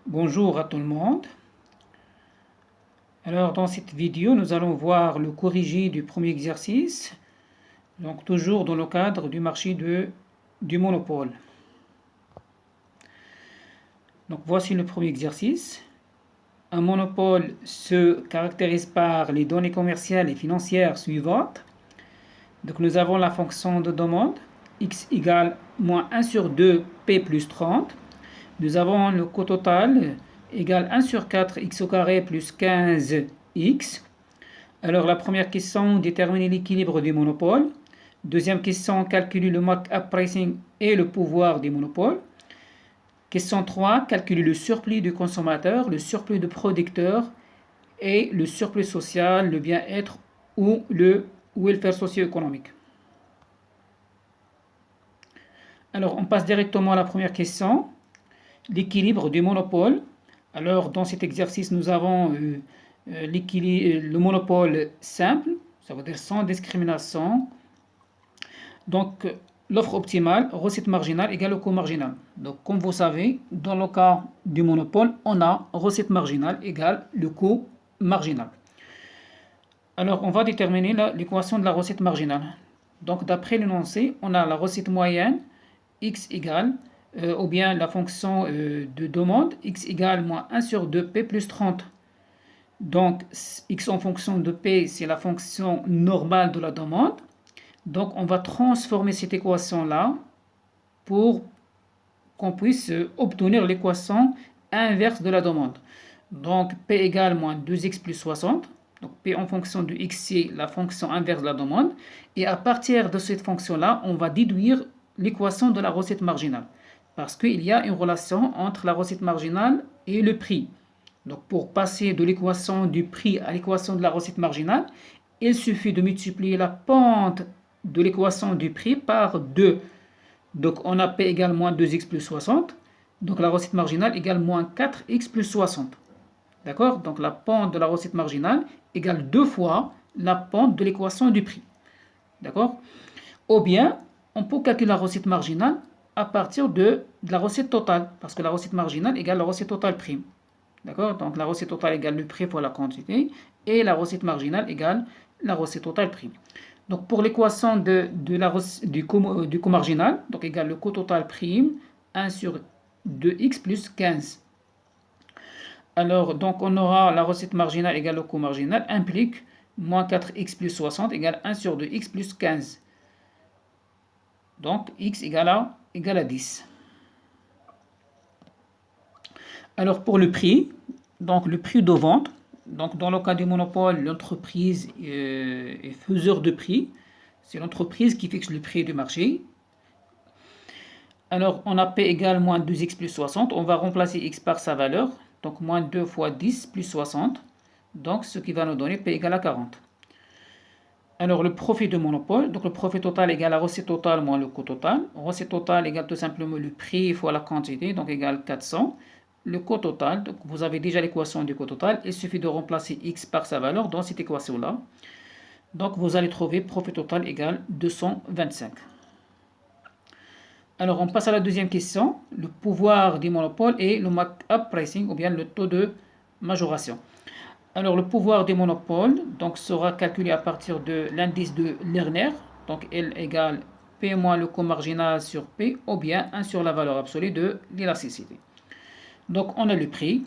Bonjour à tout le monde. Alors dans cette vidéo, nous allons voir le corrigé du premier exercice, donc toujours dans le cadre du marché du monopole. Donc voici le premier exercice. Un monopole se caractérise par les données commerciales et financières suivantes. Donc nous avons la fonction de demande, x égale moins 1 sur 2 p plus 30. Nous avons le coût total égale 1 sur 4 x au carré plus 15x. Alors la première question, déterminer l'équilibre du monopole. Deuxième question, calculer le markup pricing et le pouvoir du monopole. Question 3, calculer le surplus du consommateur, le surplus du producteur et le surplus social, le bien-être ou le welfare socio-économique. Alors on passe directement à la première question, l'équilibre du monopole. Alors dans cet exercice, nous avons le monopole simple, ça veut dire sans discrimination. Donc l'offre optimale, recette marginale égale au coût marginal. Donc comme vous savez, dans le cas du monopole, on a recette marginale égale le coût marginal. Alors on va déterminer l'équation de la recette marginale. Donc d'après l'énoncé, on a la recette moyenne, x égale, ou bien la fonction de demande, x égale moins 1 sur 2 p plus 30. Donc x en fonction de p, c'est la fonction normale de la demande. Donc on va transformer cette équation-là pour qu'on puisse obtenir l'équation inverse de la demande. Donc p égale moins 2x plus 60. Donc p en fonction de x, c'est la fonction inverse de la demande. Et à partir de cette fonction-là, on va déduire l'équation de la recette marginale. Parce qu'il y a une relation entre la recette marginale et le prix. Donc pour passer de l'équation du prix à l'équation de la recette marginale, il suffit de multiplier la pente de l'équation du prix par 2. Donc on a P égale moins 2x plus 60. Donc la recette marginale égale moins 4x plus 60. D'accord? Donc la pente de la recette marginale égale 2 fois la pente de l'équation du prix. D'accord? Ou bien, on peut calculer la recette marginale à partir de la recette totale. Parce que la recette marginale égale la recette totale prime. D'accord? Donc la recette totale égale le prix fois la quantité. Et la recette marginale égale la recette totale prime. Donc pour l'équation du coût marginal, donc égale le coût total prime, 1 sur 2x plus 15. Alors donc on aura la recette marginale égale le coût marginal, implique moins 4x plus 60 égale 1 sur 2x plus 15. Donc x égale à 10. Alors pour le prix, donc le prix de vente, donc dans le cas du monopole, l'entreprise est faiseur de prix. C'est l'entreprise qui fixe le prix du marché. Alors on a P égale moins 2x plus 60. On va remplacer x par sa valeur. Donc moins 2 fois 10 plus 60. Donc ce qui va nous donner P égale à 40. Alors le profit de monopole, donc le profit total égale la recette totale moins le coût total. Recette totale égale tout simplement le prix fois la quantité, donc égale 400. Le coût total, donc vous avez déjà l'équation du coût total, il suffit de remplacer x par sa valeur dans cette équation-là. Donc vous allez trouver profit total égale 225. Alors on passe à la deuxième question, le pouvoir du monopole et le markup pricing, ou bien le taux de majoration. Alors le pouvoir du monopole donc, sera calculé à partir de l'indice de Lerner, donc L égale P moins le coût marginal sur P, ou bien 1 sur la valeur absolue de l'élasticité. Donc on a le prix.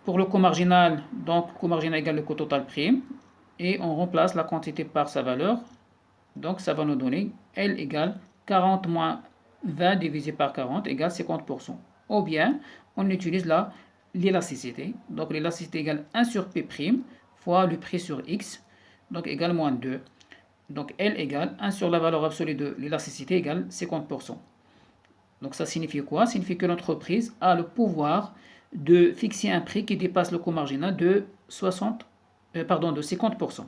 Pour le coût marginal, donc coût marginal égale le coût total prime. Et on remplace la quantité par sa valeur. Donc ça va nous donner L égale 40 moins 20 divisé par 40 égale 50%. Ou bien on utilise l'élasticité. Donc l'élasticité égale 1 sur P' fois le prix sur X. Donc égale moins 2. Donc L égale 1 sur la valeur absolue de l'élasticité égale 50%. Donc ça signifie quoi? Ça signifie que l'entreprise a le pouvoir de fixer un prix qui dépasse le coût marginal de 50%.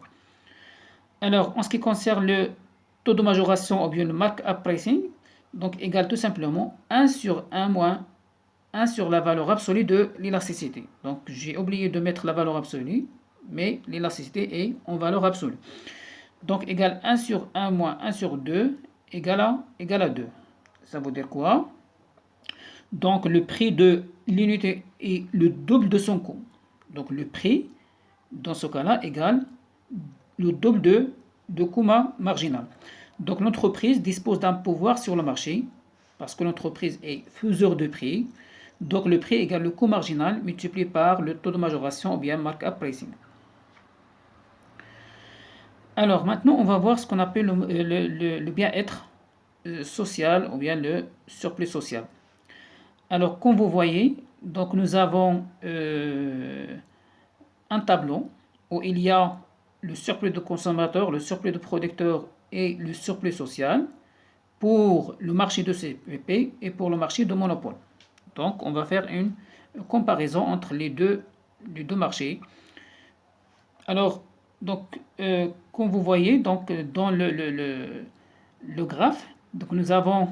Alors en ce qui concerne le taux de majoration ou bien le markup pricing, donc égale tout simplement 1 sur 1 moins 1 sur la valeur absolue de l'élasticité. Donc j'ai oublié de mettre la valeur absolue, mais l'élasticité est en valeur absolue. Donc égale 1 sur 1 moins 1 sur 2 égale à 2. Ça veut dire quoi? Donc, le prix de l'unité est le double de son coût. Donc, le prix, dans ce cas-là, égale le double de coût marginal. Donc, l'entreprise dispose d'un pouvoir sur le marché parce que l'entreprise est faiseur de prix. Donc, le prix égale le coût marginal multiplié par le taux de majoration ou bien markup pricing. Alors, maintenant, on va voir ce qu'on appelle le bien-être social ou bien le surplus social. Alors, comme vous voyez, donc nous avons un tableau où il y a le surplus de consommateurs, le surplus de producteurs et le surplus social pour le marché de CPP et pour le marché de monopole. Donc, on va faire une comparaison entre les deux marchés. Alors, donc, comme vous voyez, donc, dans le graphe, donc, nous avons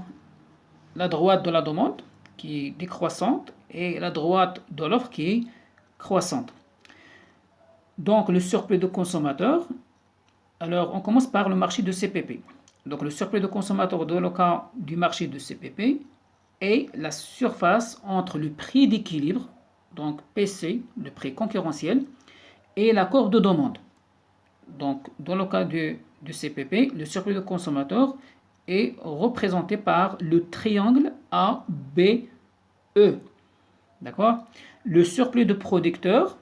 la droite de la demande qui est décroissante et la droite de l'offre qui est croissante. Donc, le surplus de consommateurs, alors on commence par le marché de CPP. Donc, le surplus de consommateurs dans le cas du marché de CPP est la surface entre le prix d'équilibre, donc PC, le prix concurrentiel, et la courbe de demande. Donc, dans le cas du CPP, le surplus de consommateurs est représenté par le triangle ABE. D'accord? Le surplus de producteurs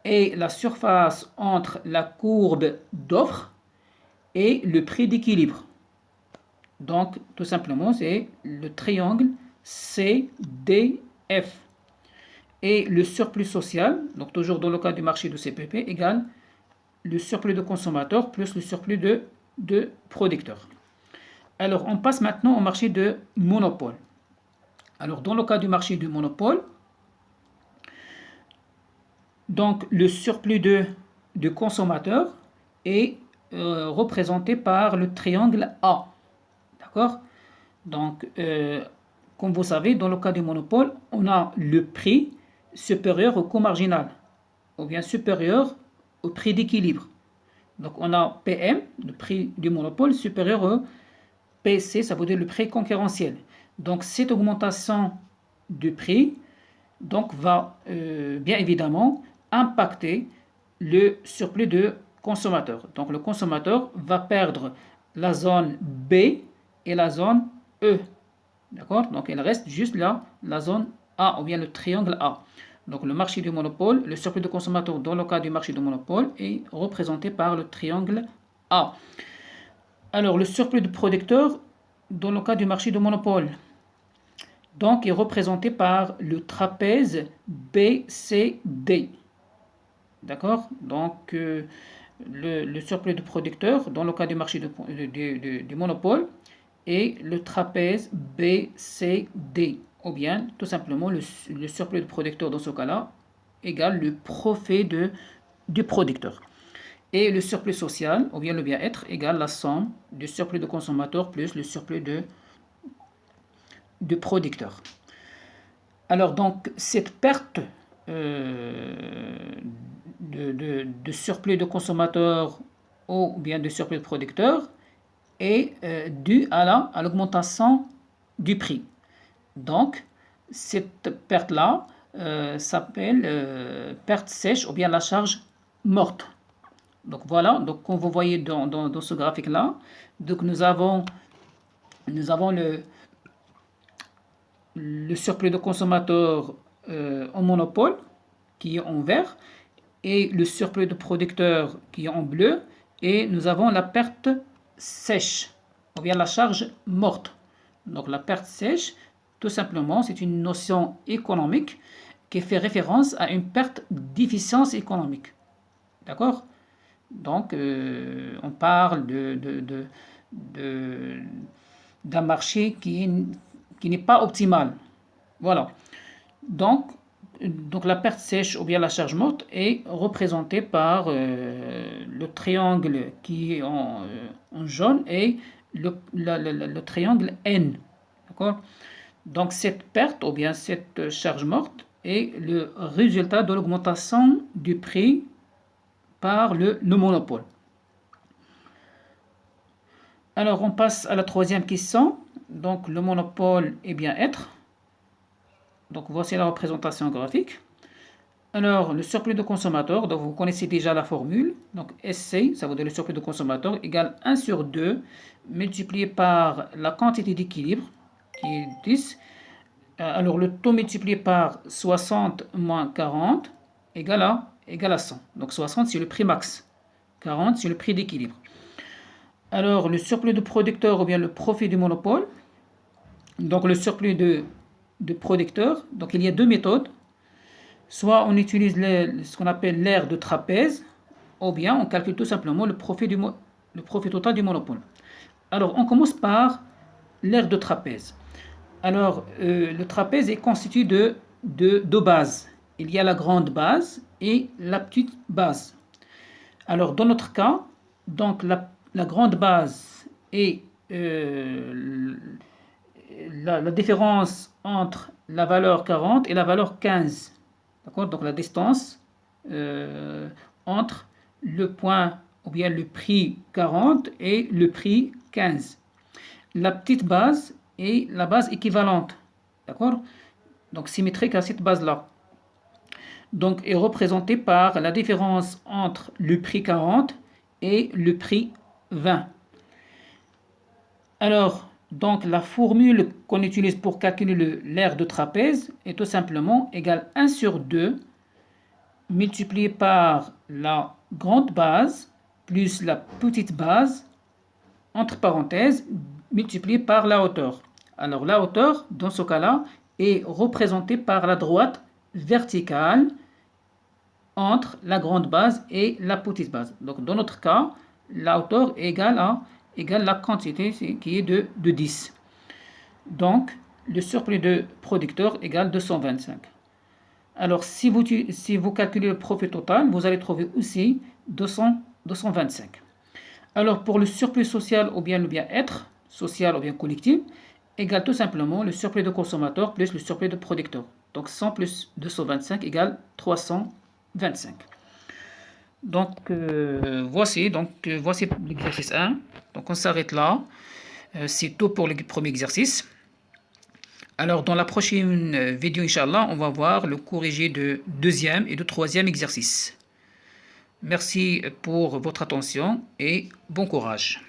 est la surface entre la courbe d'offre et le prix d'équilibre. Donc, tout simplement, c'est le triangle CDF. Et le surplus social, donc toujours dans le cas du marché de CPP, égale le surplus de consommateurs plus le surplus de producteurs. Alors, on passe maintenant au marché de monopole. Alors, dans le cas du marché de monopole, donc le surplus de consommateurs est représenté par le triangle A. D'accord? Donc, comme vous savez, dans le cas du monopole, on a le prix supérieur au coût marginal, ou bien supérieur au prix d'équilibre. Donc, on a PM, le prix du monopole, supérieur au PC, ça veut dire le prix concurrentiel. Donc, cette augmentation du prix donc, va bien évidemment impacter le surplus de consommateurs. Donc, le consommateur va perdre la zone B et la zone E. D'accord? Donc, il reste juste là la zone A ou bien le triangle A. Donc, le marché du monopole, le surplus de consommateurs dans le cas du marché du monopole est représenté par le triangle A. Alors, le surplus de producteurs dans le cas du marché de monopole, donc, est représenté par le trapèze BCD. D'accord? Donc, le surplus de producteurs dans le cas du marché du monopole est le trapèze BCD. Ou bien, tout simplement, le surplus de producteurs dans ce cas-là égale le profit du producteur. Et le surplus social, ou bien le bien-être, égale la somme du surplus de consommateurs plus le surplus de producteurs. Alors, donc, cette perte de surplus de consommateurs ou bien de surplus de producteurs est due à l'augmentation du prix. Donc, cette perte-là s'appelle perte sèche ou bien la charge morte. Donc voilà, donc comme vous voyez dans ce graphique-là, donc nous avons le surplus de consommateurs en monopole qui est en vert et le surplus de producteurs qui est en bleu, et nous avons la perte sèche ou bien la charge morte. Donc la perte sèche, tout simplement, c'est une notion économique qui fait référence à une perte d'efficience économique. D'accord? Donc, on parle d'un marché qui n'est pas optimal. Voilà. Donc, la perte sèche ou bien la charge morte est représentée par le triangle qui est en jaune et le triangle N. D'accord? Donc, cette perte ou bien cette charge morte est le résultat de l'augmentation du prix par le monopole. Alors, on passe à la troisième question. Donc, le monopole et bien-être. Donc voici la représentation graphique. Alors, le surplus de consommateur, donc vous connaissez déjà la formule. Donc SC, ça veut dire le surplus de consommateur, égale 1 sur 2 multiplié par la quantité d'équilibre, qui est 10. Alors, le taux multiplié par 60 moins 40 égale à 100. Donc 60, c'est le prix max. 40, c'est le prix d'équilibre. Alors, le surplus de producteur ou bien le profit du monopole. Donc, le surplus de producteur. Donc, il y a deux méthodes. Soit on utilise ce qu'on appelle l'aire de trapèze, ou bien on calcule tout simplement le profit total du monopole. Alors, on commence par l'aire de trapèze. Alors, le trapèze est constitué de deux bases. Il y a la grande base et la petite base. Alors, dans notre cas, donc la grande base est la différence entre la valeur 40 et la valeur 15. D'accord? Donc la distance entre le point ou bien le prix 40 et le prix 15. La petite base est la base équivalente. D'accord? Donc symétrique à cette base-là. Donc est représentée par la différence entre le prix 40 et le prix 20. Alors, donc la formule qu'on utilise pour calculer l'aire de trapèze est tout simplement égale 1 sur 2 multiplié par la grande base plus la petite base, entre parenthèses, multiplié par la hauteur. Alors la hauteur, dans ce cas-là, est représentée par la droite verticale entre la grande base et la petite base. Donc dans notre cas, la hauteur est égale à la quantité qui est de 10. Donc le surplus de producteur égale 225. Alors si vous calculez le profit total, vous allez trouver aussi 225. Alors pour le surplus social ou bien le bien-être, social ou bien collectif, égale tout simplement le surplus de consommateur plus le surplus de producteur. Donc 100 plus 225 égale 325. Donc voici l'exercice 1. Donc on s'arrête là. C'est tout pour le premier exercice. Alors dans la prochaine vidéo, Inch'Allah, on va voir le corrigé de deuxième et de troisième exercice. Merci pour votre attention et bon courage.